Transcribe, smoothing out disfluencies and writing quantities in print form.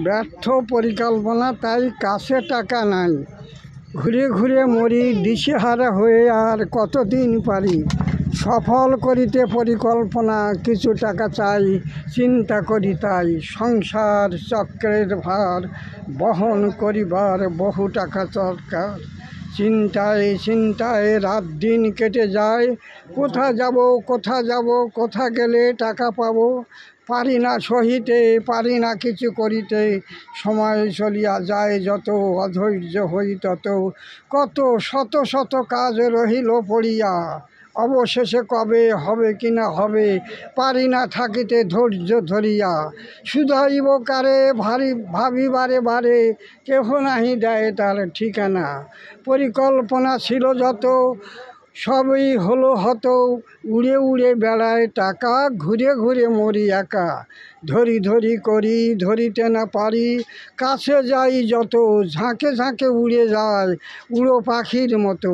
ব্যর্থ পরিকল্পনা, তাই কাছে টাকা নাই, ঘুরে ঘুরে মরি দিশেহারা হয়ে, আর কতদিন পারি সফল করিতে পরিকল্পনা। কিছু টাকা চাই, চিন্তা করি তাই, সংসার চক্রের ভার বহন করিবার বহু টাকা দরকার। চিন্তায় চিন্তায় রাত দিন কেটে যায়, কোথা যাব কোথা গেলে টাকা পাবো। পারি না সহিতে, পারি না কিছু করিতে, সময় চলিয়া যায় যত, অধৈর্য হই তত। কত শত শত কাজ রহিল পড়িয়া, অবশেষে কবে হবে কিনা হবে, পারি না থাকিতে ধৈর্য ধরিয়া। শুধাইব কারে ভাবি বারে বারে, কেহ নাহি দেয় তার ঠিকানা। পরিকল্পনা ছিল যত, সবই হলো হত, উড়ে উড়ে বেড়ায় টাকা, ঘুরে ঘুরে মরি একা। ধরি ধরি করি ধরিতে না পারি, কাছে যাই যত, ঝাঁকে ঝাঁকে উড়ে যায় উড়ো পাখির মতো।